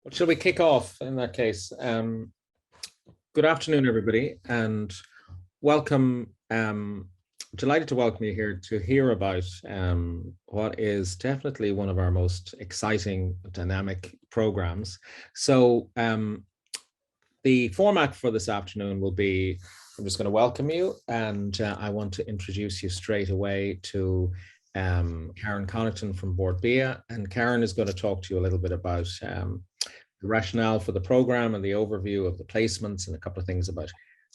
Well, shall we kick off in that case? Good afternoon, everybody, and welcome. Delighted to welcome you here to hear about what is definitely one of our most exciting, dynamic programs. So the format for this afternoon will be, I'm just going to welcome you, and I want to introduce you straight away to Karen Connaughton from Bord Bia, and Karen is going to talk to you a little bit about the rationale for the program and the overview of the placements and a couple of things about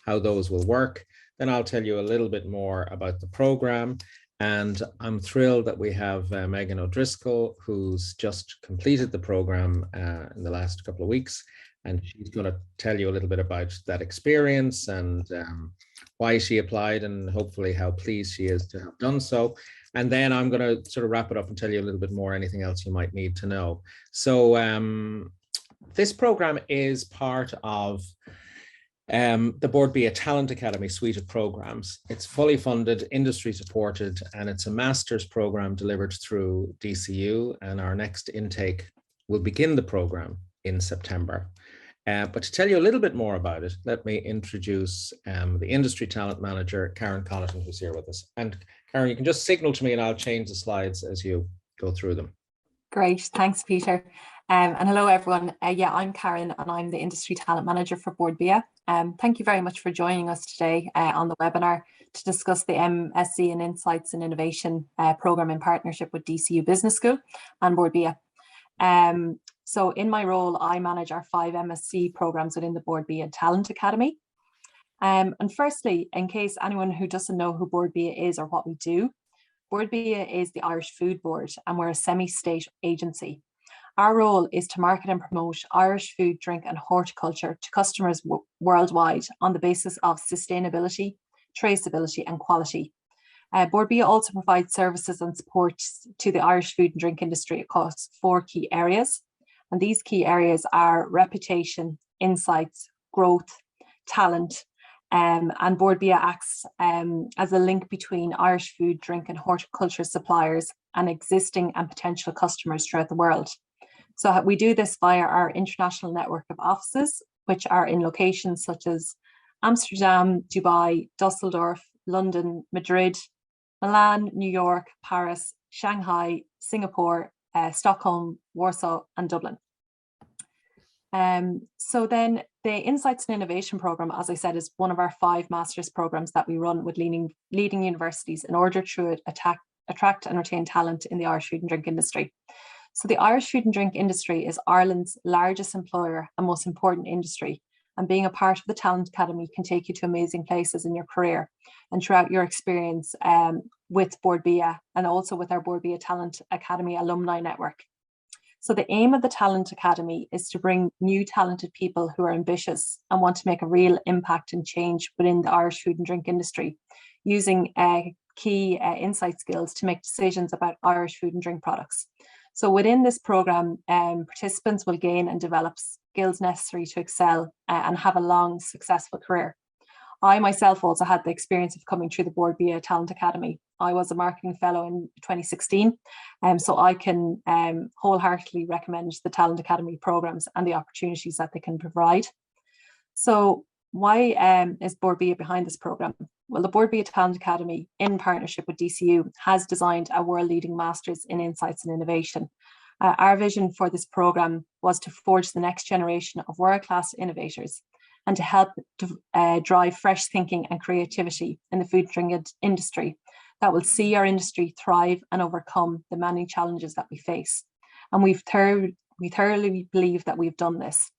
how those will work. Then I'll tell you a little bit more about the program. And I'm thrilled that we have Megan O'Driscoll, who's just completed the program in the last couple of weeks. And she's going to tell you a little bit about that experience and why she applied and hopefully how pleased she is to have done so. And then I'm going to sort of wrap it up and tell you a little bit more, anything else you might need to know. So this program is part of the Bord Bia Talent Academy suite of programs. It's fully funded, industry supported, and it's a master's program delivered through DCU. And our next intake will begin the program in September. But to tell you a little bit more about it, let me introduce the industry talent manager, Karen Connaughton, who's here with us. And Karen, you can just signal to me and I'll change the slides as you go through them. Great, thanks, Peter. And hello, everyone. Yeah, I'm Karen and I'm the Industry Talent Manager for Bord Bia. Thank you very much for joining us today on the webinar to discuss the MSc in Insights and Innovation program in partnership with DCU Business School and Bord Bia. So in my role, I manage our 5 MSc programs within the Bord Bia Talent Academy. And firstly, in case anyone who doesn't know who Bord Bia is or what we do, Bord Bia is the Irish Food Board and we're a semi-state agency. Our role is to market and promote Irish food, drink and horticulture to customers worldwide on the basis of sustainability, traceability and quality. Bord Bia also provides services and support to the Irish food and drink industry across 4 key areas. And these key areas are reputation, insights, growth, talent, and Bord Bia acts as a link between Irish food, drink and horticulture suppliers and existing and potential customers throughout the world. So we do this via our international network of offices, which are in locations such as Amsterdam, Dubai, Dusseldorf, London, Madrid, Milan, New York, Paris, Shanghai, Singapore, Stockholm, Warsaw, and Dublin. So then the Insights and Innovation program, as I said, is one of our 5 master's programs that we run with leading universities in order to attract and retain talent in the Irish food and drink industry. So the Irish food and drink industry is Ireland's largest employer and most important industry. And being a part of the Talent Academy can take you to amazing places in your career and throughout your experience with Bord Bia and also with our Bord Bia Talent Academy alumni network. So the aim of the Talent Academy is to bring new talented people who are ambitious and want to make a real impact and change within the Irish food and drink industry, using key insight skills to make decisions about Irish food and drink products. So within this program, participants will gain and develop skills necessary to excel and have a long, successful career. I myself also had the experience of coming through the Bord Bia Talent Academy. I was a marketing fellow in 2016, so I can wholeheartedly recommend the Talent Academy programs and the opportunities that they can provide. So why is Bord Bia behind this program? Well, the Bord Bia Talent Academy, in partnership with DCU, has designed a world-leading Masters in Insights and Innovation. Our vision for this program was to forge the next generation of world-class innovators and to help drive fresh thinking and creativity in the food and drink industry that will see our industry thrive and overcome the many challenges that we face. And we thoroughly believe that we've done this.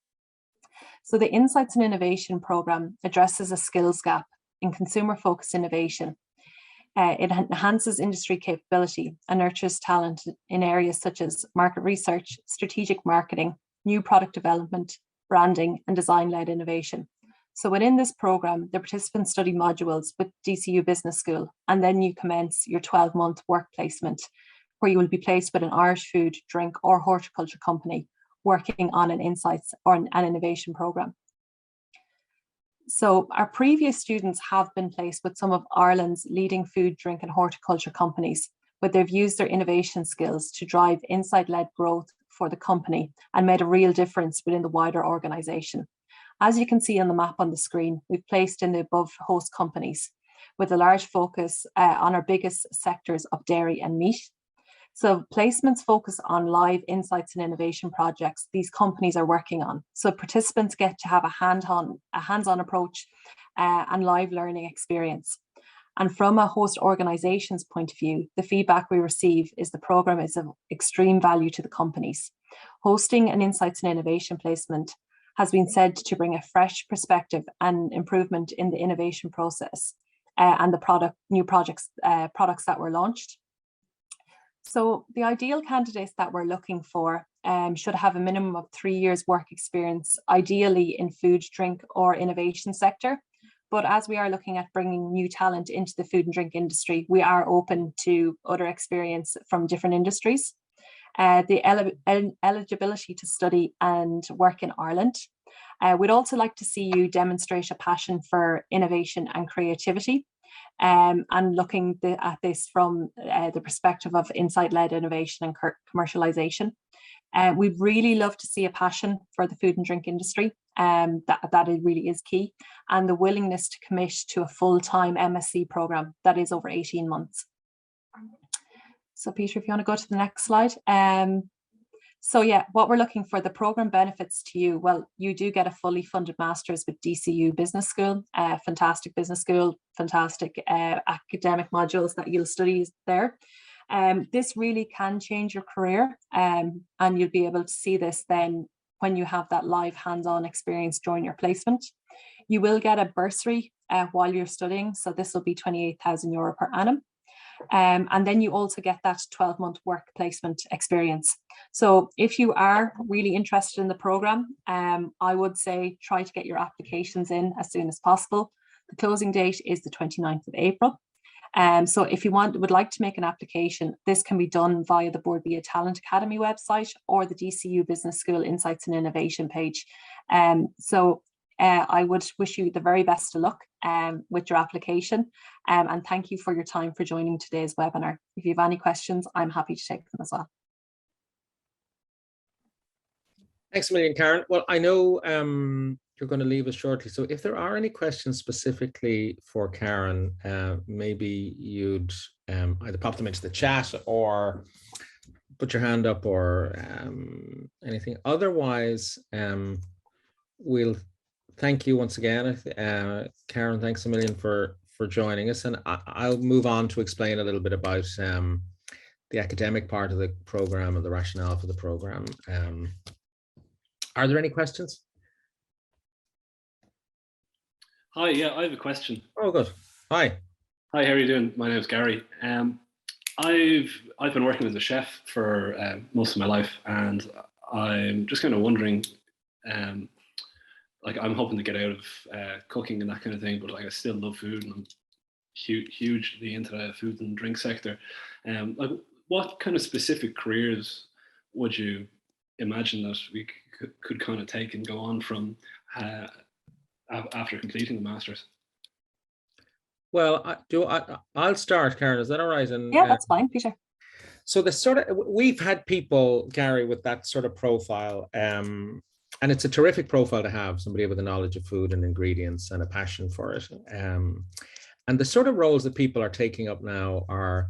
So the Insights and Innovation program addresses a skills gap in consumer-focused innovation. It enhances industry capability and nurtures talent in areas such as market research, strategic marketing, new product development, branding, and design-led innovation. So within this program, the participants study modules with DCU Business School, and then you commence your 12-month work placement, where you will be placed with an Irish food, drink, or horticulture company working on an insights or an innovation program. So our previous students have been placed with some of Ireland's leading food, drink and horticulture companies, but they've used their innovation skills to drive insight-led growth for the company and made a real difference within the wider organization. As you can see on the map on the screen, we've placed in the above host companies with a large focus on our biggest sectors of dairy and meat. So placements focus on live insights and innovation projects these companies are working on. So participants get to have a hands-on approach and live learning experience. And from a host organization's point of view, the feedback we receive is the program is of extreme value to the companies. Hosting an insights and innovation placement has been said to bring a fresh perspective and improvement in the innovation process and the new products that were launched. So the ideal candidates that we're looking for should have a minimum of 3 years work experience, ideally in food, drink, or innovation sector. But as we are looking at bringing new talent into the food and drink industry, we are open to other experience from different industries. The eligibility to study and work in Ireland. We'd also like to see you demonstrate a passion for innovation and creativity, and looking at this from the perspective of insight-led innovation and commercialization. We'd really love to see a passion for the food and drink industry. That it really is key, and the willingness to commit to a full-time MSc program that is over 18 months. So Peter, if you want to go to the next slide. So yeah, what we're looking for, the program benefits to you. Well, you do get a fully funded master's with DCU Business School, fantastic business school, fantastic academic modules that you'll study there. This really can change your career, and you'll be able to see this then when you have that live hands-on experience during your placement. You will get a bursary while you're studying, so this will be €28,000 per annum. And then you also get that 12-month work placement experience. So if you are really interested in the program, I would say try to get your applications in as soon as possible. The closing date is the 29th of April. So if you would like to make an application, this can be done via the Bord Bia Talent Academy website or the DCU Business School Insights and Innovation page. I would wish you the very best of luck with your application, and thank you for your time for joining today's webinar. If you have any questions, I'm happy to take them as well. Thanks a million, Karen. Well, I know you're going to leave us shortly, so if there are any questions specifically for Karen, maybe you'd either pop them into the chat or put your hand up or anything. Otherwise, we'll thank you once again. Karen, thanks a million for joining us, and I'll move on to explain a little bit about the academic part of the program and the rationale for the program. Are there any questions? Hi, yeah, I have a question. Oh, good. Hi. Hi, how are you doing? My name is Gary. I've been working as a chef for most of my life, and I'm just kind of wondering, like, I'm hoping to get out of cooking and that kind of thing, but like I still love food, and I'm hugely into the food and drink sector. Like, what kind of specific careers would you imagine that we could kind of take and go on from after completing the master's? Well, I'll start, Karen. Is that all right? And yeah, that's fine, Peter. So we've had people, Gary, with that sort of profile, and it's a terrific profile to have, somebody with a knowledge of food and ingredients and a passion for it. And the sort of roles that people are taking up now are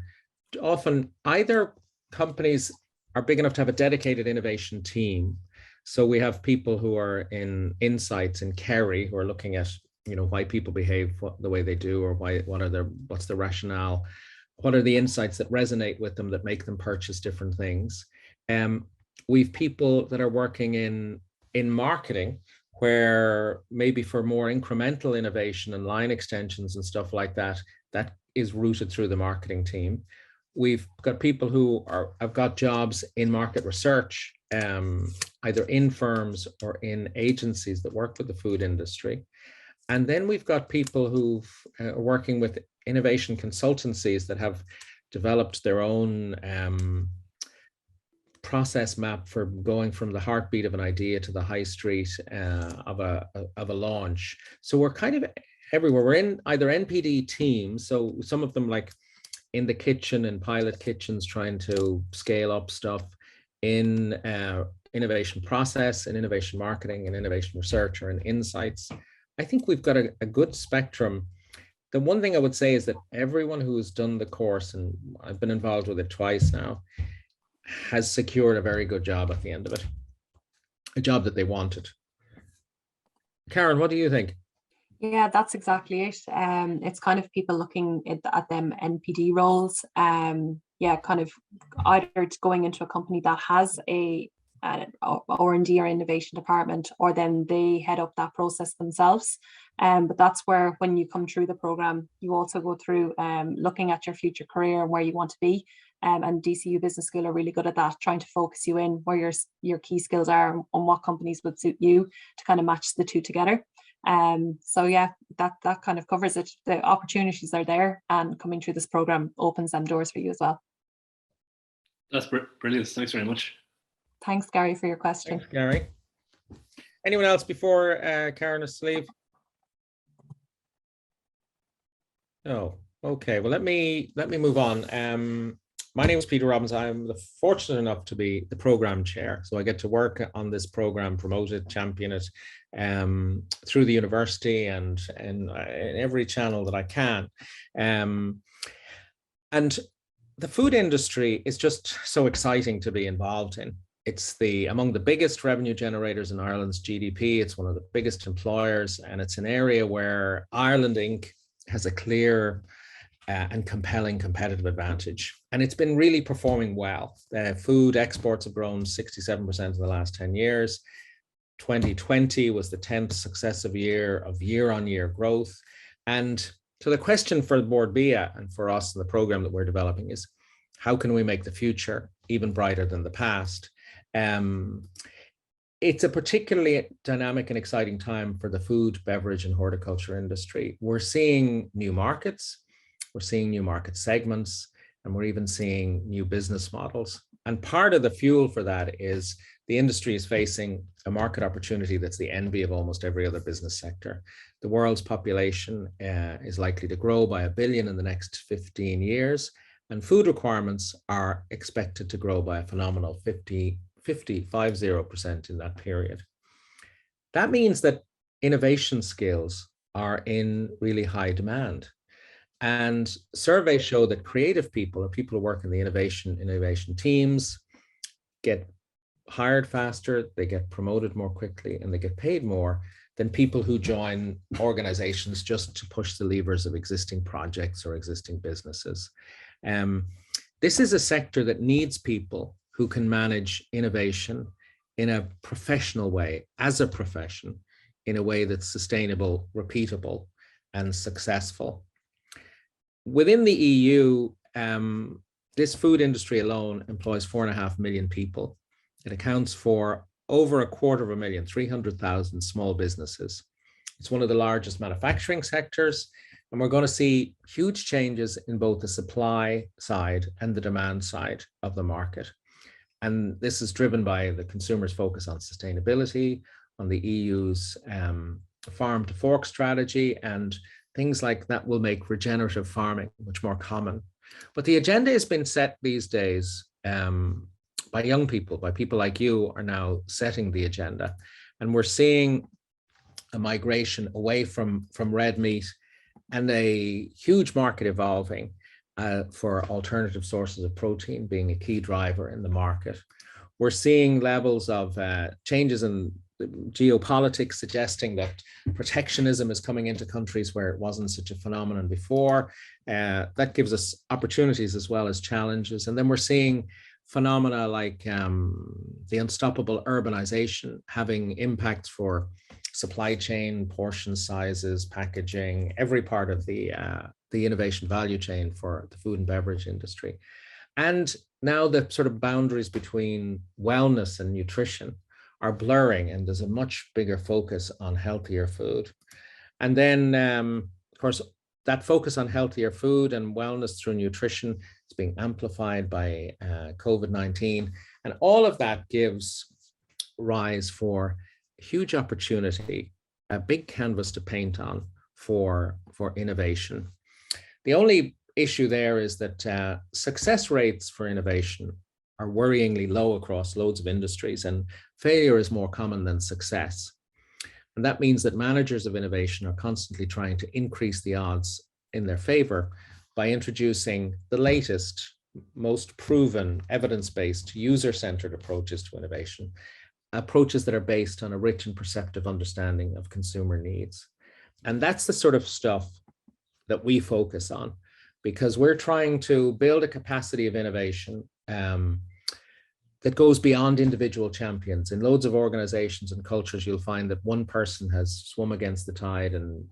often either companies are big enough to have a dedicated innovation team. So we have people who are in insights in Kerry who are looking at, why people behave the way they do, or what's the rationale, what are the insights that resonate with them that make them purchase different things. We've people that are working in marketing, where maybe for more incremental innovation and line extensions and stuff like that, that is routed through the marketing team. We've got people who have got jobs in market research, either in firms or in agencies that work with the food industry. And then we've got people who are working with innovation consultancies that have developed their own process map for going from the heartbeat of an idea to the high street of a launch. So we're kind of everywhere. We're in either NPD teams, so some of them like in the kitchen and pilot kitchens trying to scale up stuff. in innovation process, in innovation marketing, in innovation research, or in insights. I think we've got a good spectrum. The one thing I would say is that everyone who's done the course, and I've been involved with it twice now, has secured a very good job at the end of it, a job that they wanted. Karen, what do you think? Yeah, that's exactly it. It's kind of people looking at them NPD roles. Yeah, kind of either going into a company that has a R&D or innovation department, or then they head up that process themselves. But that's where, when you come through the program, you also go through looking at your future career and where you want to be. And DCU Business School are really good at that, trying to focus you in where your key skills are and what companies would suit you to kind of match the two together. So yeah, that kind of covers it. The opportunities are there, and coming through this program opens them doors for you as well. That's brilliant. Thanks very much. Thanks, Gary, for your question. Thanks, Gary. Anyone else before Karen is to leave? No. Okay. Well, let me move on. My name is Peter Robbins. I'm fortunate enough to be the program chair, so I get to work on this program, promote it, champion it through the university and in every channel that I can. And the food industry is just so exciting to be involved in. It's among the biggest revenue generators in Ireland's GDP. It's one of the biggest employers, and it's an area where Ireland Inc. has a clear and compelling competitive advantage. And it's been really performing well. Food exports have grown 67% in the last 10 years. 2020 was the 10th successive year of year-on-year growth. And so the question for Bord Bia and for us in the program that we're developing is, how can we make the future even brighter than the past? It's a particularly dynamic and exciting time for the food, beverage, and horticulture industry. We're seeing new markets, we're seeing new market segments, and we're even seeing new business models. And part of the fuel for that is the industry is facing a market opportunity that's the envy of almost every other business sector. The world's population is likely to grow by 1 billion in the next 15 years, and food requirements are expected to grow by a phenomenal 50% in that period. That means that innovation skills are in really high demand. And surveys show that creative people, or people who work in the innovation teams, get hired faster, they get promoted more quickly, and they get paid more than people who join organizations just to push the levers of existing projects or existing businesses. This is a sector that needs people who can manage innovation in a professional way, as a profession, in a way that's sustainable, repeatable, and successful. Within the EU, this food industry alone employs 4.5 million people. It accounts for over 250,000, 300,000 small businesses. It's one of the largest manufacturing sectors, and we're going to see huge changes in both the supply side and the demand side of the market. And this is driven by the consumer's focus on sustainability, on the EU's farm to fork strategy, and things like that will make regenerative farming much more common. But the agenda has been set these days by young people, by people like you are now setting the agenda. And we're seeing a migration away from red meat and a huge market evolving for alternative sources of protein being a key driver in the market. We're seeing levels of changes in geopolitics suggesting that protectionism is coming into countries where it wasn't such a phenomenon before. That gives us opportunities as well as challenges. And then we're seeing phenomena like the unstoppable urbanization having impacts for supply chain, portion sizes, packaging, every part of the innovation value chain for the food and beverage industry. And now the sort of boundaries between wellness and nutrition are blurring, and there's a much bigger focus on healthier food. And then, of course, that focus on healthier food and wellness through nutrition is being amplified by COVID-19. And all of that gives rise for a huge opportunity, a big canvas to paint on for innovation. The only issue there is that success rates for innovation are worryingly low across loads of industries, and failure is more common than success. And that means that managers of innovation are constantly trying to increase the odds in their favor by introducing the latest, most proven, evidence-based, user-centered approaches to innovation, approaches that are based on a rich and perceptive understanding of consumer needs. And that's the sort of stuff that we focus on, because we're trying to build a capacity of innovation that goes beyond individual champions. In loads of organizations and cultures, you'll find that one person has swum against the tide and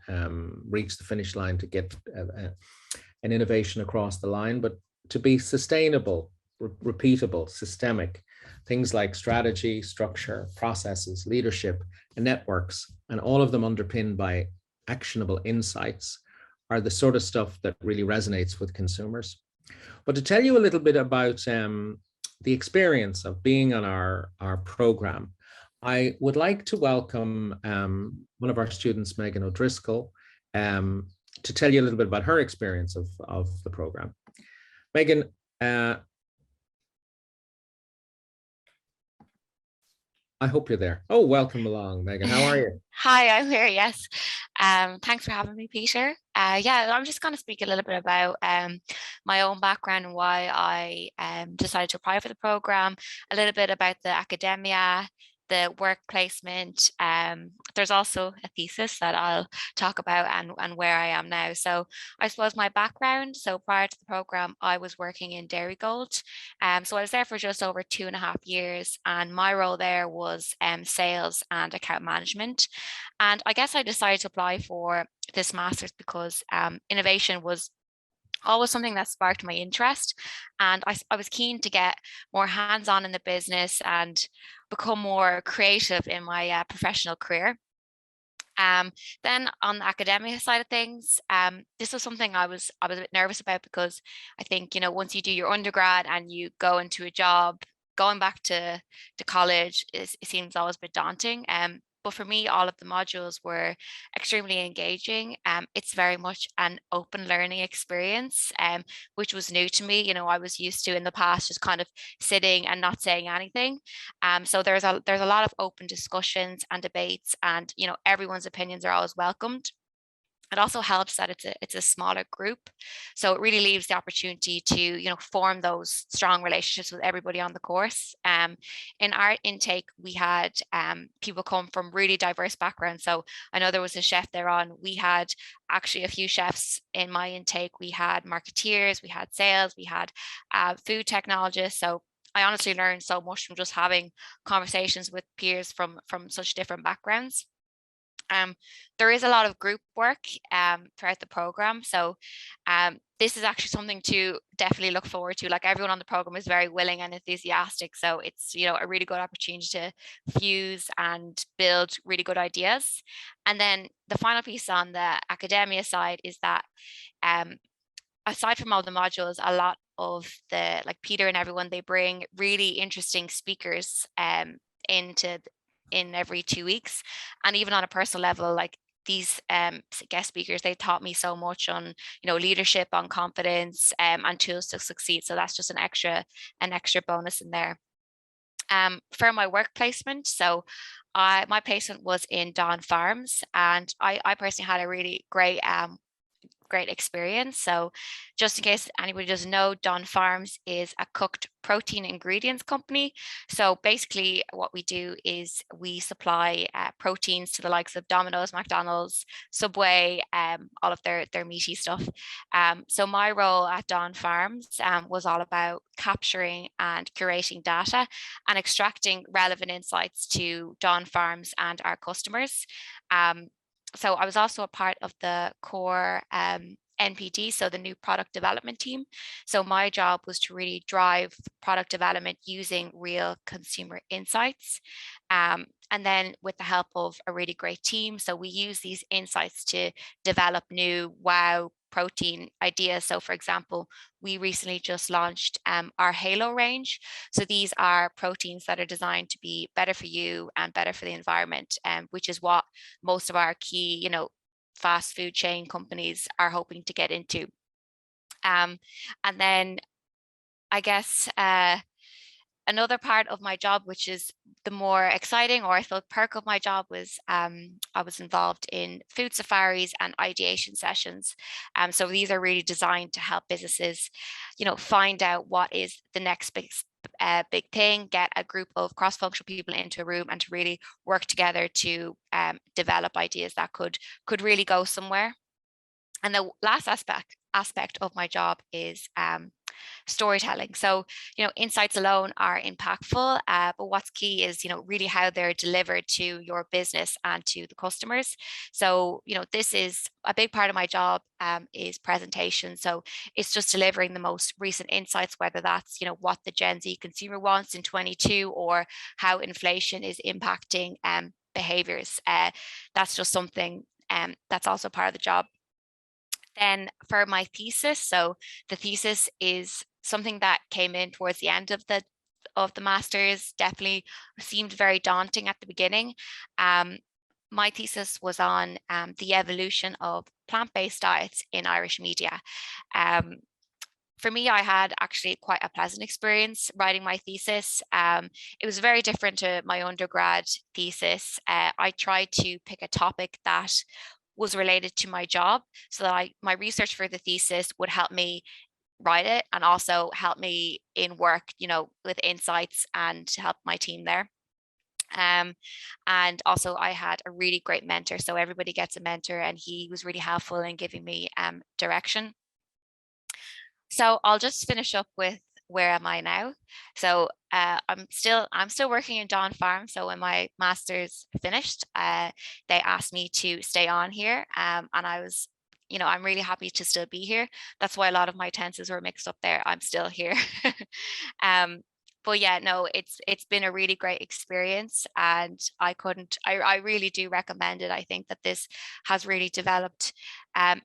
reached the finish line to get an innovation across the line. But to be sustainable, repeatable, systemic, things like strategy, structure, processes, leadership, and networks, and all of them underpinned by actionable insights, are the sort of stuff that really resonates with consumers. But to tell you a little bit about the experience of being on our program, I would like to welcome one of our students, Megan O'Driscoll, to tell you a little bit about her experience of the program. Megan, I hope you're there. Oh, welcome along, Megan. How are you? Hi, I'm here, yes. Thanks for having me, Peter. Yeah, I'm just going to speak a little bit about my own background and why I decided to apply for the program, a little bit about the academia, the work placement. There's also a thesis that I'll talk about and where I am now. So I suppose my background, so prior to the program, I was working in Dairygold. So I was there for just over 2.5 years, and my role there was sales and account management. And I guess I decided to apply for this master's because innovation was always something that sparked my interest, and I was keen to get more hands-on in the business and become more creative in my professional career. Then on the academia side of things, this was something I was a bit nervous about, because I think, you know, once you do your undergrad and you go into a job, going back to college it seems always a bit daunting. But for me, all of the modules were extremely engaging. It's very much an open learning experience, which was new to me. You know, I was used to in the past just kind of sitting and not saying anything. So there's a lot of open discussions and debates, and you know, everyone's opinions are always welcomed. It also helps that it's a smaller group, so it really leaves the opportunity to, you know, form those strong relationships with everybody on the course. In our intake, we had people come from really diverse backgrounds. So I know there was a chef there on. We had actually a few chefs in my intake. We had marketeers, we had sales, we had food technologists. So I honestly learned so much from just having conversations with peers from such different backgrounds. There is a lot of group work throughout the program. So this is actually something to definitely look forward to. Like, everyone on the program is very willing and enthusiastic. So it's, you know, a really good opportunity to fuse and build really good ideas. And then the final piece on the academia side is that aside from all the modules, a lot of the, like Peter and everyone, they bring really interesting speakers in every 2 weeks. And even on a personal level, like these guest speakers, they taught me so much on, you know, leadership, on confidence, and tools to succeed. So that's just an extra bonus in there. For my work placement, so my placement was in Dawn Farms, and I personally had a really great experience. So just in case anybody doesn't know, Dawn Farms is a cooked protein ingredients company. So basically what we do is we supply proteins to the likes of Domino's, McDonald's, Subway, all of their meaty stuff. So my role at Dawn Farms was all about capturing and curating data and extracting relevant insights to Dawn Farms and our customers. So I was also a part of the core NPD, so the new product development team. So my job was to really drive product development using real consumer insights. And then with the help of a really great team, so we use these insights to develop new wow protein ideas. So for example, we recently just launched our Halo range. So these are proteins that are designed to be better for you and better for the environment, which is what most of our key, you know, fast food chain companies are hoping to get into. And then I guess another part of my job, which is the more exciting, or I felt perk of my job, was I was involved in food safaris and ideation sessions. So these are really designed to help businesses, find out what is the next big thing, get a group of cross-functional people into a room and to really work together to develop ideas that could really go somewhere. And the last aspect of my job is storytelling. So, insights alone are impactful, but what's key is, really how they're delivered to your business and to the customers. So, this is a big part of my job, is presentation. So it's just delivering the most recent insights, whether that's, what the Gen Z consumer wants in 22, or how inflation is impacting behaviors. That's just something that's also part of the job. Then for my thesis, so the thesis is something that came in towards the end of the master's. Definitely seemed very daunting at the beginning. My thesis was on the evolution of plant-based diets in Irish media. For me, I had actually quite a pleasant experience writing my thesis. It was very different to my undergrad thesis. I tried to pick a topic that was related to my job, so that my research for the thesis would help me write it and also help me in work, with insights, and to help my team there. And also I had a really great mentor. So everybody gets a mentor, and he was really helpful in giving me direction. So I'll just finish up with where am I now? So I'm still working in Dawn Farm. So when my master's finished, they asked me to stay on here, and I was, I'm really happy to still be here. That's why a lot of my tenses were mixed up there. I'm still here. But yeah, no, it's been a really great experience, and I really do recommend it. I think that this has really developed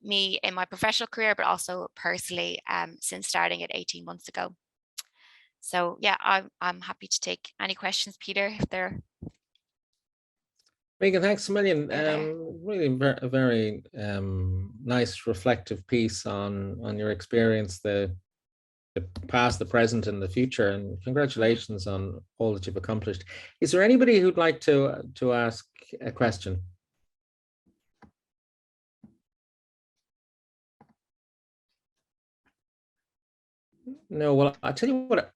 me in my professional career, but also personally, since starting it 18 months ago. So yeah, I'm happy to take any questions, Peter, if they're. Megan, thanks a million. Really a very nice reflective piece on your experience, the past, the present, and the future, and congratulations on all that you've accomplished. Is there anybody who'd like to ask a question? No, well, I'll tell you what,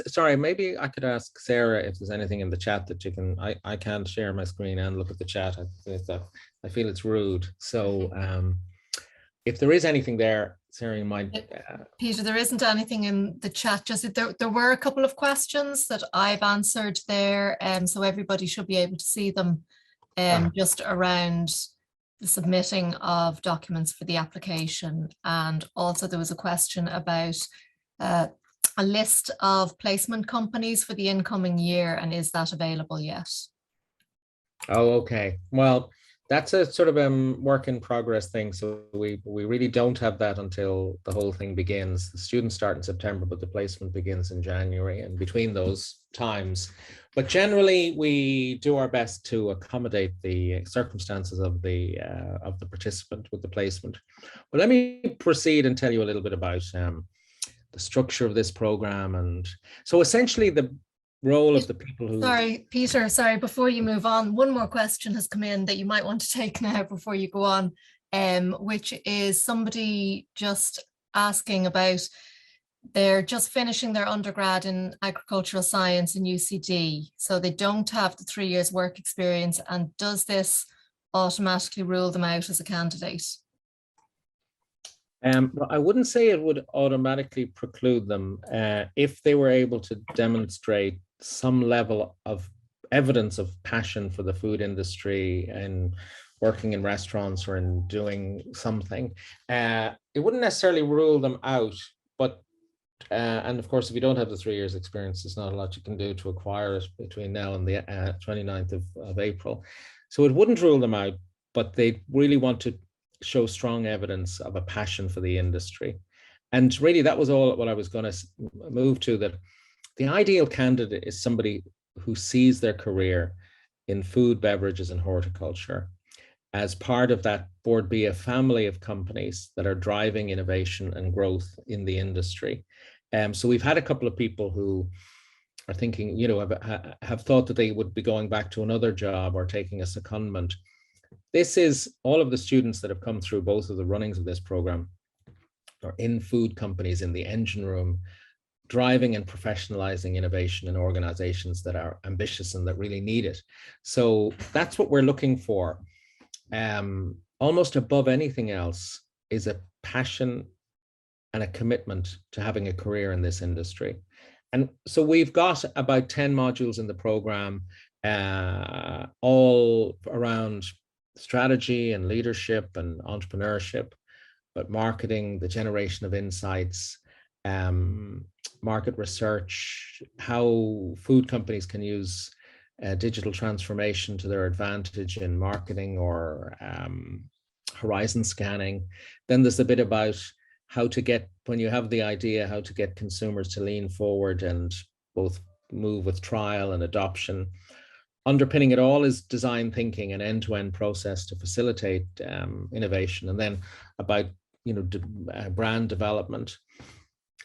sorry, maybe I could ask Sarah if there's anything in the chat that you can. I can't share my screen and look at the chat. I feel it's rude. So if there is anything there, Sarah, you might. Peter, there isn't anything in the chat. Just there were a couple of questions that I've answered there, so everybody should be able to see them. Just around the submitting of documents for the application, and also there was a question about a list of placement companies for the incoming year, and is that available yet? Oh, okay. Well, that's a sort of work in progress thing. So we really don't have that until the whole thing begins. The students start in September, but the placement begins in January, and between those times. But generally, we do our best to accommodate the circumstances of the participant with the placement. But let me proceed and tell you a little bit about the structure of this program. And so essentially the role of the people who... Sorry, Peter, before you move on, one more question has come in that you might want to take now before you go on, which is somebody just asking about, they're just finishing their undergrad in agricultural science in UCD, so they don't have the 3 years work experience, and does this automatically rule them out as a candidate? Well, I wouldn't say it would automatically preclude them if they were able to demonstrate some level of evidence of passion for the food industry and working in restaurants or in doing something. It wouldn't necessarily rule them out, but and of course, if you don't have the 3 years experience, there's not a lot you can do to acquire it between now and the 29th of April. So it wouldn't rule them out, but they really want to show strong evidence of a passion for the industry. And really, that was all what I was going to move to, that the ideal candidate is somebody who sees their career in food, beverages, and horticulture as part of that Bord Bia family of companies that are driving innovation and growth in the industry. So we've had a couple of people who are thinking, you know, have thought that they would be going back to another job or taking a secondment. This is all of the students that have come through both of the runnings of this program are in food companies, in the engine room, driving and professionalizing innovation in organizations that are ambitious and that really need it. So that's what we're looking for. Almost above anything else is a passion and a commitment to having a career in this industry. And so we've got about 10 modules in the program, all around strategy and leadership and entrepreneurship, but marketing, the generation of insights, market research, how food companies can use digital transformation to their advantage in marketing or horizon scanning. Then there's a bit about how to get, when you have the idea, how to get consumers to lean forward and both move with trial and adoption. Underpinning it all is design thinking, an end-to-end process to facilitate innovation, and then about, you know, brand development.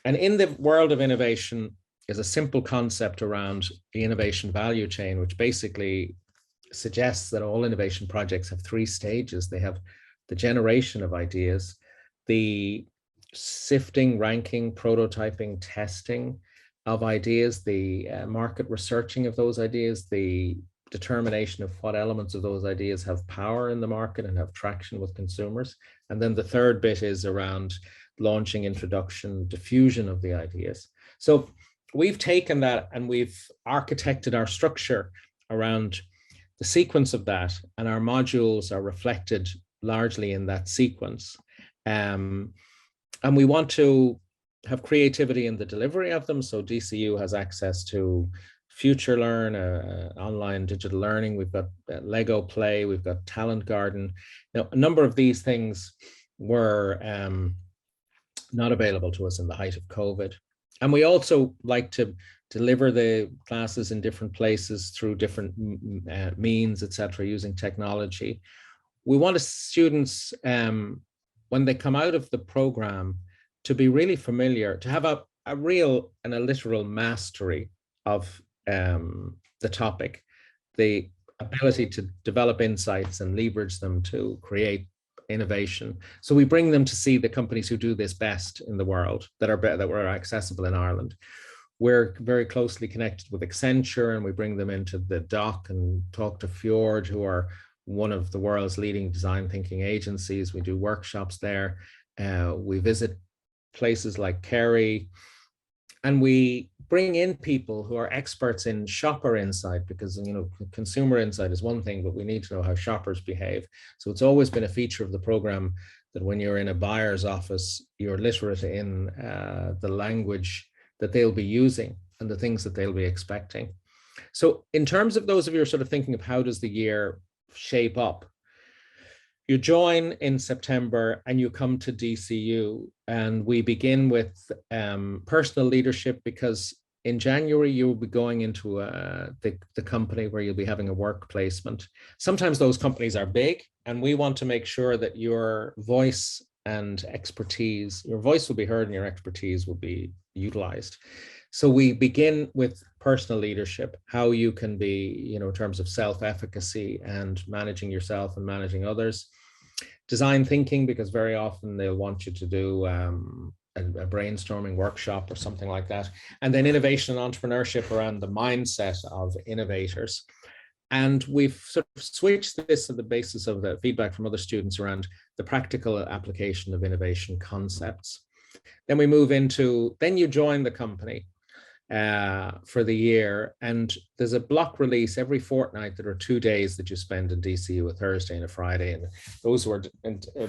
And in the world of innovation is a simple concept around the innovation value chain, which basically suggests that all innovation projects have 3 stages. They have the generation of ideas, the sifting, ranking, prototyping, testing of ideas, the market researching of those ideas, the determination of what elements of those ideas have power in the market and have traction with consumers. And then the third bit is around launching, introduction, diffusion of the ideas. So we've taken that and we've architected our structure around the sequence of that, and our modules are reflected largely in that sequence. And we want to have creativity in the delivery of them. So DCU has access to Future Learn, online digital learning. We've got Lego Play, we've got Talent Garden. Now, a number of these things were not available to us in the height of COVID. And we also like to deliver the classes in different places through different means, etc., using technology. We want students, when they come out of the program, to be really familiar, to have a real and a literal mastery of the topic, the ability to develop insights and leverage them to create innovation. So we bring them to see the companies who do this best in the world, that were accessible in Ireland. We're very closely connected with Accenture, and we bring them into the dock and talk to Fjord, who are one of the world's leading design thinking agencies. We do workshops there. We visit places like Kerry, and we bring in people who are experts in shopper insight, because, you know, consumer insight is one thing, but we need to know how shoppers behave. So it's always been a feature of the program that when you're in a buyer's office, you're literate in the language that they'll be using and the things that they'll be expecting. So in terms of those of you who are sort of thinking of how does the year shape up, you join in September and you come to DCU, and we begin with personal leadership, because in January you'll be going into the company where you'll be having a work placement. Sometimes those companies are big, and we want to make sure that your voice and expertise, your voice will be heard and your expertise will be utilized. So we begin with personal leadership, how you can be, you know, in terms of self-efficacy and managing yourself and managing others. Design thinking, because very often they'll want you to do a brainstorming workshop or something like that. And then innovation and entrepreneurship around the mindset of innovators. And we've sort of switched this on the basis of the feedback from other students around the practical application of innovation concepts. Then we move into, then you join the company for the year, and there's a block release every fortnight. There are 2 days that you spend in DCU, a Thursday and a Friday, and those who are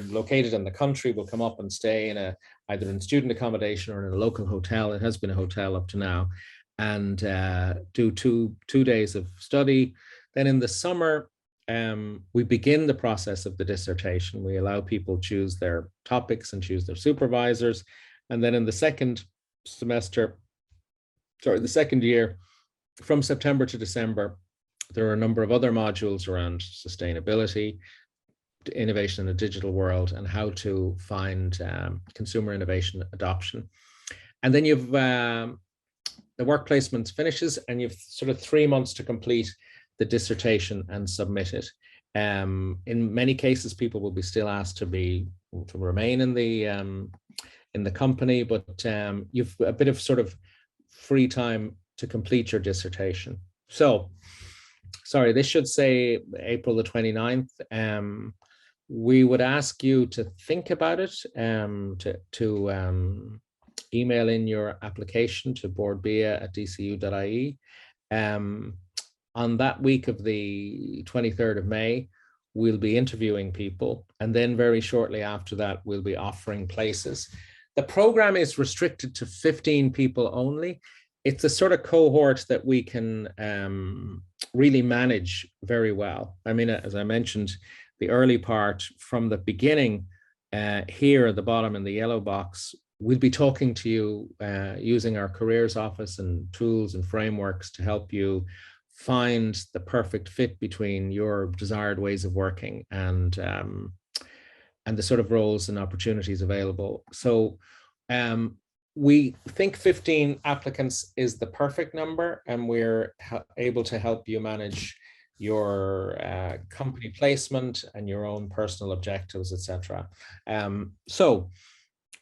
located in the country will come up and stay in either in student accommodation or in a local hotel. It has been a hotel up to now, and do two days of study. Then in the summer, we begin the process of the dissertation. We allow people choose their topics and choose their supervisors, and then in the second year, from September to December, there are a number of other modules around sustainability, innovation in a digital world, and how to find consumer innovation adoption. And then you've the work placement finishes, and you've sort of 3 months to complete the dissertation and submit it. In many cases, people will be still asked to remain in the company, but you've a bit of sort of free time to complete your dissertation. So, sorry, this should say April the 29th. We would ask you to think about it, to email in your application to bordbia@dcu.ie. On that week of the 23rd of May, we'll be interviewing people, and then very shortly after that, we'll be offering places. The program is restricted to 15 people only. It's a sort of cohort that we can really manage very well. I mean, as I mentioned, the early part from the beginning, here at the bottom in the yellow box, we'll be talking to you using our careers office and tools and frameworks to help you find the perfect fit between your desired ways of working and the sort of roles and opportunities available. So we think 15 applicants is the perfect number, and we're able to help you manage your company placement and your own personal objectives, etc. So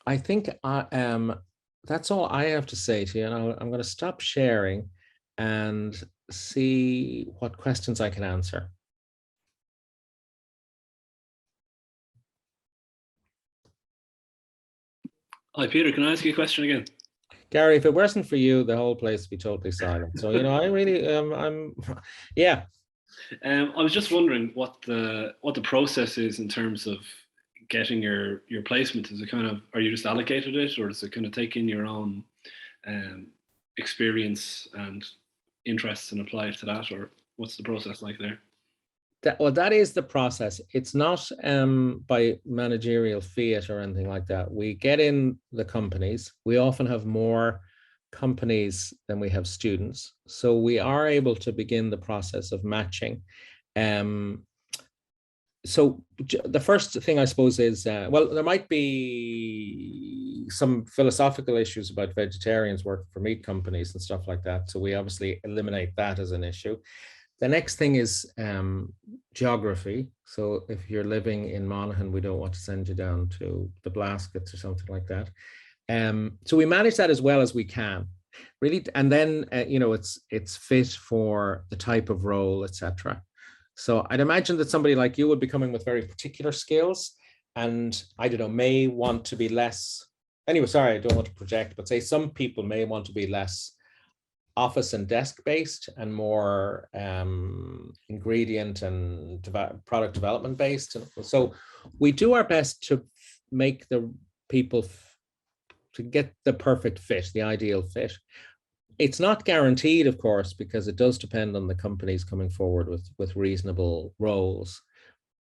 I think that's all I have to say to you, and I'm going to stop sharing and see what questions I can answer. Hi, Peter, can I ask you a question again? Gary, if it wasn't for you, the whole place would be totally silent. So, you know, I really, yeah. I was just wondering what the process is in terms of getting your placement. Is it kind of, are you just allocated it, or does it kind of take in your own experience and interests and apply it to that, or what's the process like there? Well, that is the process. It's not by managerial fiat or anything like that. We get in the companies. We often have more companies than we have students. So we are able to begin the process of matching. So the first thing, I suppose, is, well, there might be some philosophical issues about vegetarians working for meat companies and stuff like that. So we obviously eliminate that as an issue. The next thing is geography. So if you're living in Monaghan, we don't want to send you down to the Blaskets or something like that. So we manage that as well as we can, really. And then, you know, it's fit for the type of role, etc. So I'd imagine that somebody like you would be coming with very particular skills, and I don't know, may want to be less, anyway, sorry, I don't want to project, but say some people may want to be less office and desk based and more ingredient and product development based. So we do our best to make the people to get the perfect fit, the ideal fit. It's not guaranteed, of course, because it does depend on the companies coming forward with reasonable roles.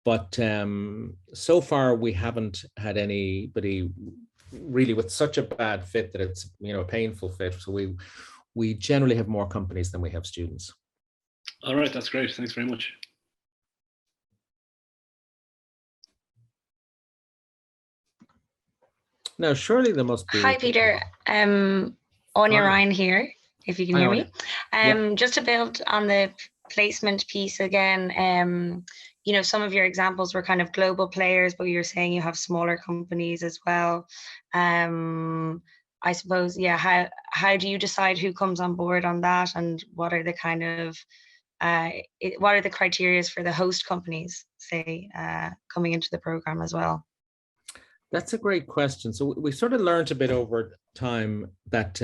But so far we haven't had anybody really with such a bad fit that it's, you know, a painful fit. So we generally have more companies than we have students. All right, that's great. Thanks very much. Now, surely there must be. Hi, Peter. Anya Ryan here, if you can hear me. Yeah. Just to build on the placement piece again, you know, some of your examples were kind of global players, but you're saying you have smaller companies as well. I suppose, yeah, how do you decide who comes on board on that, and what are the kind of what are the criteria for the host companies, say, coming into the program as well? That's a great question. So we sort of learned a bit over time that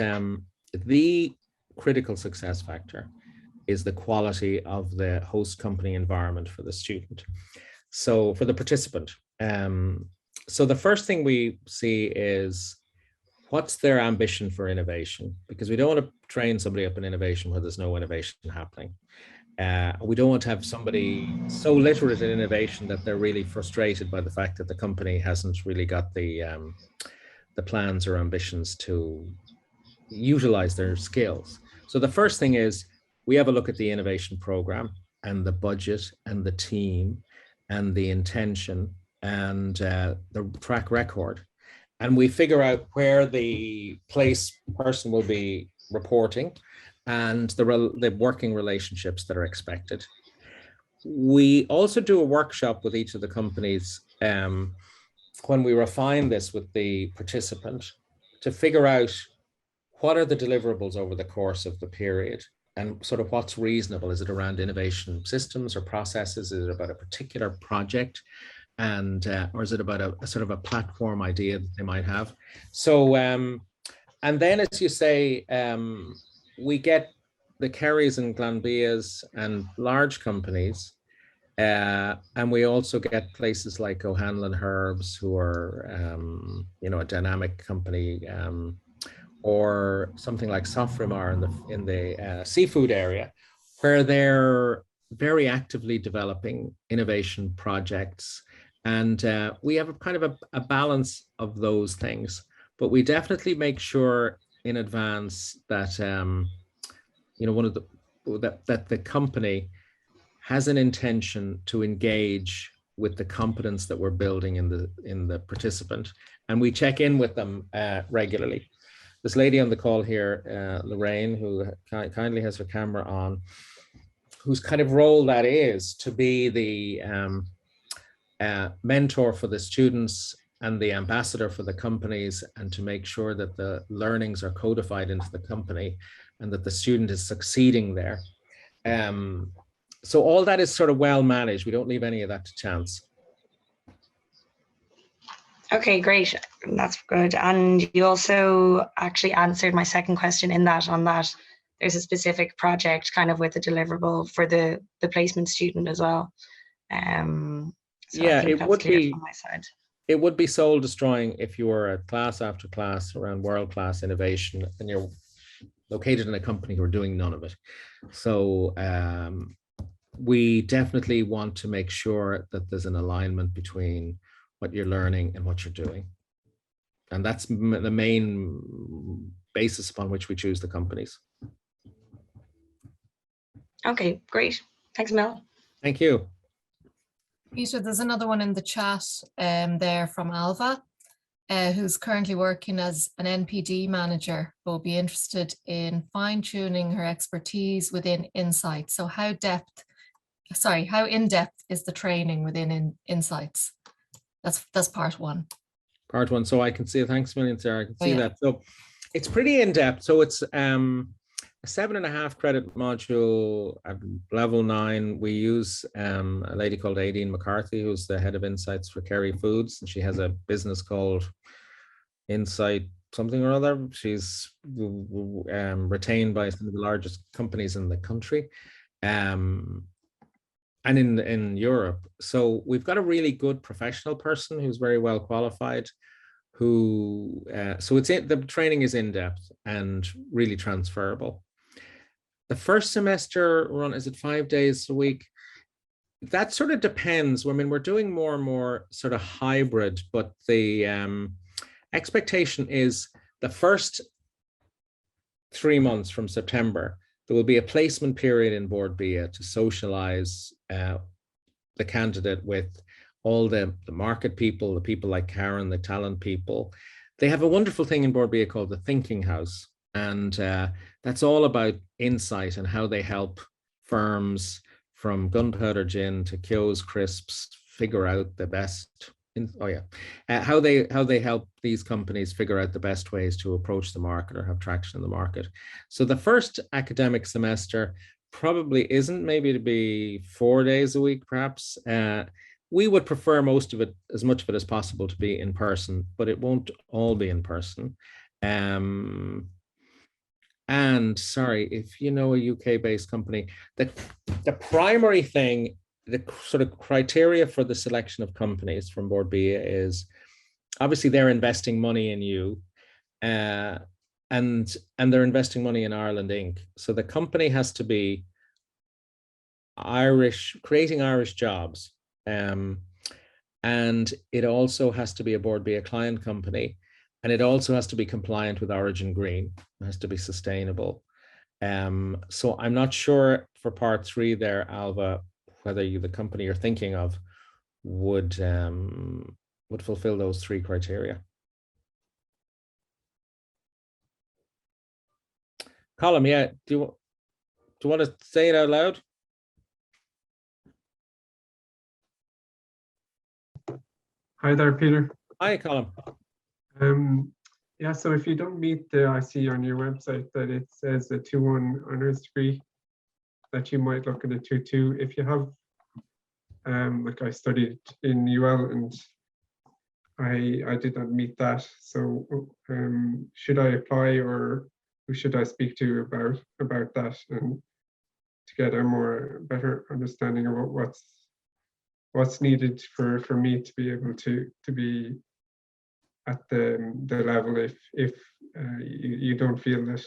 the critical success factor is the quality of the host company environment for the student. So for the participant. So the first thing we see is, what's their ambition for innovation? Because we don't want to train somebody up in innovation where there's no innovation happening. We don't want to have somebody so literate in innovation that they're really frustrated by the fact that the company hasn't really got the plans or ambitions to utilize their skills. So the first thing is, we have a look at the innovation program and the budget and the team and the intention and the track record. and we figure out where the person will be reporting and the working relationships that are expected. We also do a workshop with each of the companies when we refine this with the participant to figure out what are the deliverables over the course of the period and sort of what's reasonable. Is it around innovation systems or processes? Is it about a particular project? And or is it about a sort of a platform idea that they might have? So, and then, as you say, we get the Kerrys and Glanbias and large companies, and we also get places like O'Hanlon Herbs, who are, you know, a dynamic company, or something like Sofrimar in the seafood area, where they're very actively developing innovation projects. And we have a kind of a balance of those things, but we definitely make sure in advance that, you know, that the company has an intention to engage with the competence that we're building in the participant, and we check in with them regularly. This lady on the call here, Lorraine, who kindly has her camera on, whose kind of role that is to be the mentor for the students and the ambassador for the companies, and to make sure that the learnings are codified into the company and that the student is succeeding there. So all that is sort of well managed. We don't leave any of that to chance. Okay, great. That's good. And you also actually answered my second question in that, on that there's a specific project kind of with a deliverable for the placement student as well. So yeah, I think that's clear from my side. It would be soul destroying if you were at class after class around world-class innovation and you're located in a company who are doing none of it. So we definitely want to make sure that there's an alignment between what you're learning and what you're doing. And that's the main basis upon which we choose the companies. Okay, great. Thanks, Mel. Thank you. Peter, there's another one in the chat there from Alva, who's currently working as an NPD manager, but will be interested in fine-tuning her expertise within Insights. So how in-depth is the training within Insights? That's part one. Part one. So I can see it. Thanks a million, Sarah. I can see that. So it's pretty in-depth. So it's a 7.5 credit module at level 9. We use a lady called Aideen McCarthy, who's the head of Insights for Kerry Foods, and she has a business called Insight something or other. She's retained by some of the largest companies in the country. And in Europe. So we've got a really good professional person who's very well qualified, who, so the training is in-depth and really transferable. The first semester run, is it 5 days a week? That sort of depends. I mean, we're doing more and more sort of hybrid, but the expectation is the first 3 months from September, there will be a placement period in Bord Bia to socialize the candidate with all the market people, the people like Karen, the talent people. They have a wonderful thing in Bord Bia called the Thinking House. And that's all about insight and how they help firms from Gunpowder Gin to Kyo's Crisps figure out the best. How they help these companies figure out the best ways to approach the market or have traction in the market. So the first academic semester probably isn't maybe to be 4 days a week, perhaps. We would prefer most of it, as much of it as possible, to be in person, but it won't all be in person. And sorry, if you know a UK-based company, the primary thing, the sort of criteria for the selection of companies from Bord Bia is obviously they're investing money in you, and they're investing money in Ireland Inc. So the company has to be Irish, creating Irish jobs, and it also has to be a Bord Bia client company, and it also has to be compliant with Origin Green. It has to be sustainable. So I'm not sure for part 3 there, Alva, whether the company you're thinking of would fulfill those 3 criteria. Colin, yeah, do you want to say it out loud? Hi there, Peter. Hi, Colin. Yeah, so if you don't meet the, I see on your website that it says a 2-1 honors degree, that you might look at a 2-2. If you have, like I studied in UL and I did not meet that. So should I apply, or who should I speak to about that, and to get a better understanding of what's needed for me to be able to be at the level if you don't feel that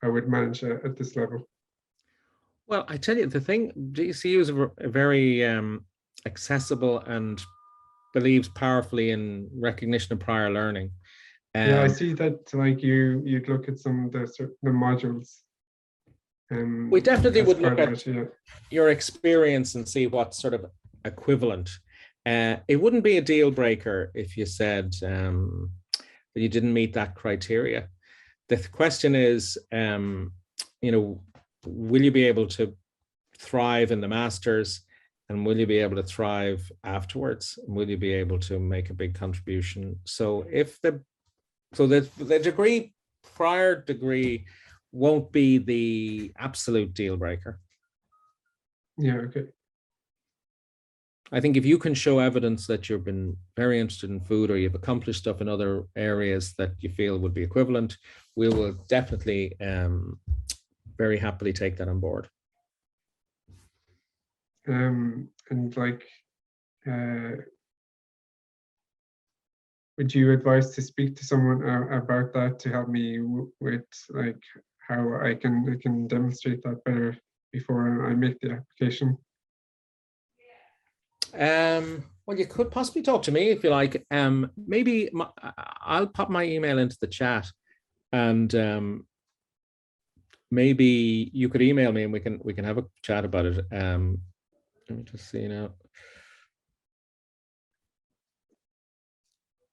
I would manage at this level? Well, I tell you, the thing, DCU is a very accessible and believes powerfully in recognition of prior learning. Yeah, I see that, like, you'd look at some of the modules. We definitely would look at yeah. your experience and see what's sort of equivalent. It wouldn't be a deal breaker if you said that you didn't meet that criteria. The question is, you know, will you be able to thrive in the masters, and will you be able to thrive afterwards? Will you be able to make a big contribution? So if the degree, prior degree, won't be the absolute deal breaker. Yeah, okay. I think if you can show evidence that you've been very interested in food, or you've accomplished stuff in other areas that you feel would be equivalent, we will definitely very happily take that on board. And like, would you advise to speak to someone about that to help me with like how I can demonstrate that better before I make the application? Well, you could possibly talk to me if you like. Maybe I'll pop my email into the chat, and maybe you could email me and we can have a chat about it. Let me just see now.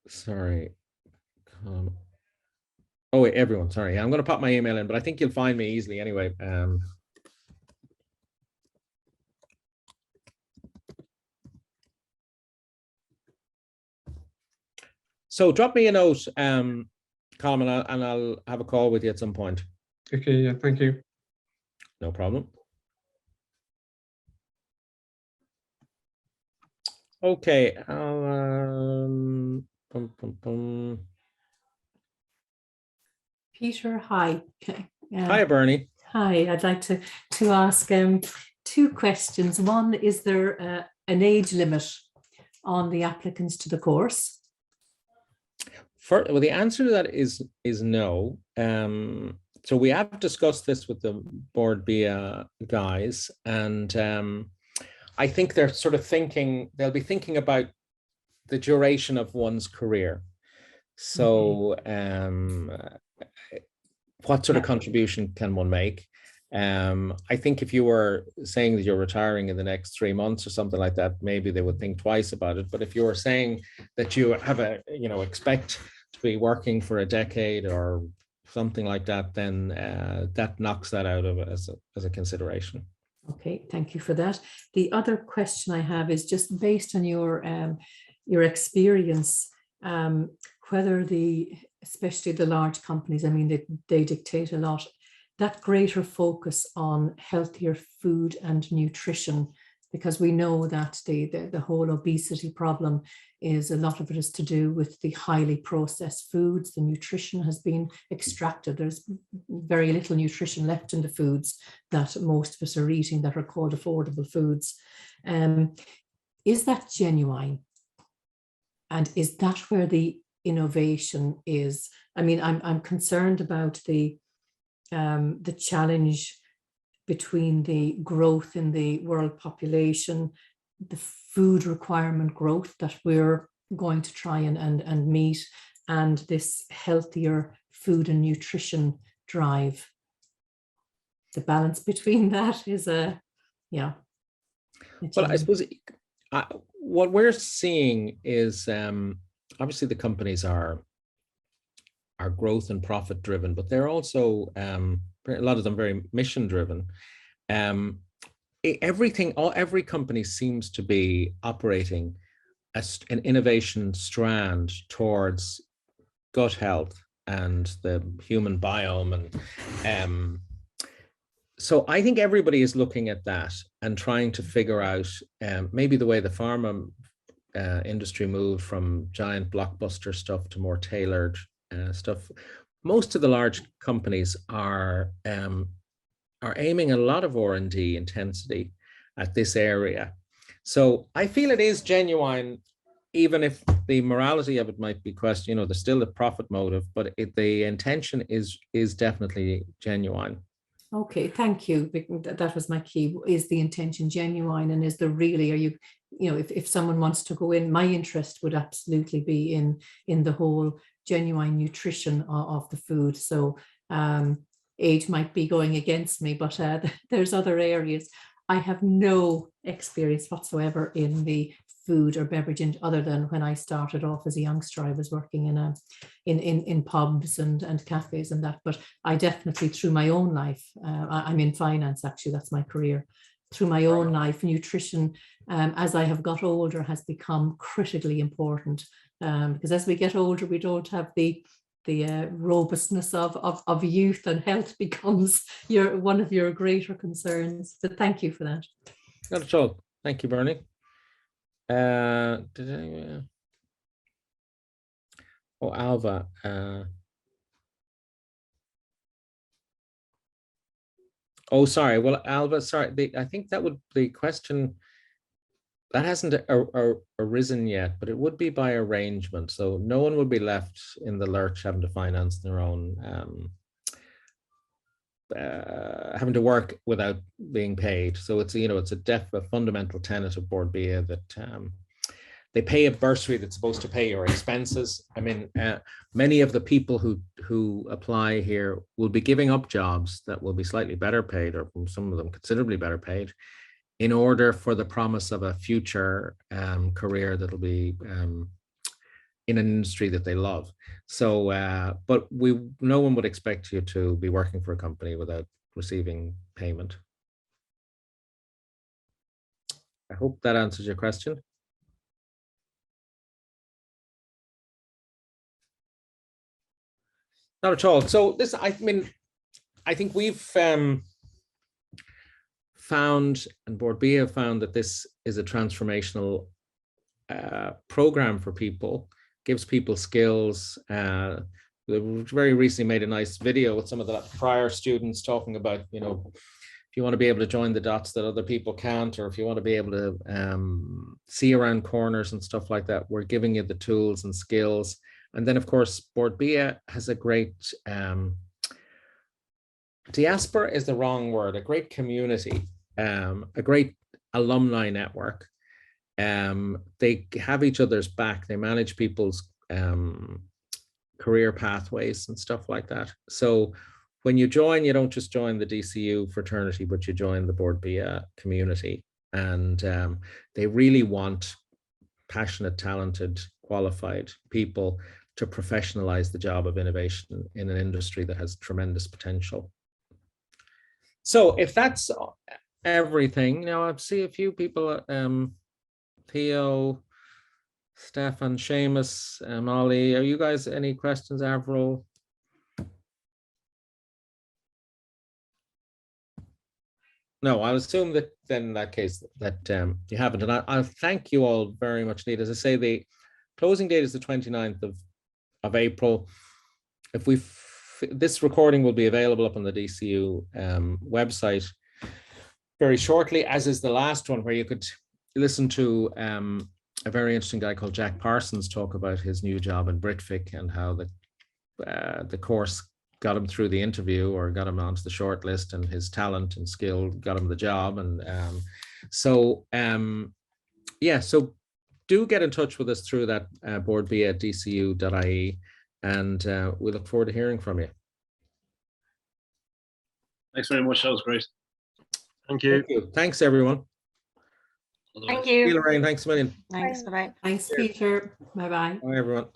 Sorry. Oh wait, everyone. Sorry, I'm going to pop my email in, but I think you'll find me easily anyway. So drop me a note, Colin, and I'll have a call with you at some point. Okay, yeah, thank you. No problem. Okay. Peter, hi. Okay. Hi, Bernie. Hi, I'd like to ask two questions. One, is there an age limit on the applicants to the course? Well, the answer to that is no. So we have discussed this with the Bord Bia guys, and I think they're sort of they'll be thinking about the duration of one's career. So what sort of contribution can one make? I think if you were saying that you're retiring in the next 3 months or something like that, maybe they would think twice about it. But if you were saying that you have expect to be working for a decade or something like that, then that knocks that out of it as a consideration. Okay, thank you for that. The other question I have is just based on your experience, whether especially the large companies, I mean, they dictate a lot, that greater focus on healthier food and nutrition, because we know that the whole obesity problem is, a lot of it is to do with the highly processed foods. The nutrition has been extracted. There's very little nutrition left in the foods that most of us are eating that are called affordable foods. Is that genuine? And is that where the innovation is? I mean, I'm concerned about the challenge between the growth in the world population, the food requirement growth that we're going to try and meet, and this healthier food and nutrition drive. The balance between that is well, I suppose what we're seeing is obviously the companies are growth and profit driven, but they're also a lot of them very mission driven. Every company seems to be operating an innovation strand towards gut health and the human biome. And so I think everybody is looking at that and trying to figure out maybe the way the pharma industry moved from giant blockbuster stuff to more tailored stuff. Most of the large companies are aiming a lot of R&D intensity at this area. So I feel it is genuine, even if the morality of it might be questioned. There's still a profit motive, but the intention is definitely genuine. Okay, thank you. That was my key. Is the intention genuine, and is there really, are you, if someone wants to go in, my interest would absolutely be in the whole genuine nutrition of the food. So age might be going against me, but there's other areas. I have no experience whatsoever in the food or beverage other than when I started off as a youngster. I was working in pubs and cafes and that, but I definitely, through my own life, I'm in finance, actually, that's my career. Through my own life, nutrition, as I have got older, has become critically important, because as we get older, we don't have the robustness of youth, and health becomes one of your greater concerns. So thank you for that. Not at all. Thank you, Bernie. Oh, Alva. Oh, sorry. Well, Alva, sorry. I think that would the question that hasn't arisen yet, but it would be by arrangement. So no one would be left in the lurch having to finance their own, having to work without being paid. So it's, it's a fundamental tenet of Bord Bia that they pay a bursary that's supposed to pay your expenses. I mean, many of the people who apply here will be giving up jobs that will be slightly better paid, or some of them considerably better paid, in order for the promise of a future career that'll be in an industry that they love. So, but no one would expect you to be working for a company without receiving payment. I hope that answers your question. Not at all. So this, I think we've found, and Bord Bia found, that this is a transformational program for people, gives people skills. We very recently made a nice video with some of the prior students talking about, if you want to be able to join the dots that other people can't, or if you want to be able to see around corners and stuff like that, we're giving you the tools and skills. And then, of course, Bord Bia has a great, diaspora is the wrong word, a great community, a great alumni network. They have each other's back. They manage people's career pathways and stuff like that. So when you join, you don't just join the DCU fraternity, but you join the Bord Bia community. And they really want passionate, talented, qualified people to professionalize the job of innovation in an industry that has tremendous potential. So if that's everything, now I see a few people, Theo, Stefan, Seamus, Molly, are you guys, any questions, Avril? No, I'll assume that then in that case that you haven't. And I'll thank you all very much indeed. As I say, the closing date is the 29th of April. If this recording will be available up on the DCU website very shortly, as is the last one, where you could listen to a very interesting guy called Jack Parsons talk about his new job in Britvic and how the course got him through the interview or got him onto the short list, and his talent and skill got him the job. And yeah, so do get in touch with us through that bordbia@dcu.ie, and we look forward to hearing from you. Thanks very much. That was great. Thank you. Thank you. Thanks, everyone. Thank you. Lorraine, thanks a million. Thanks. Bye-bye. Thanks, Peter. Bye-bye. Bye, everyone.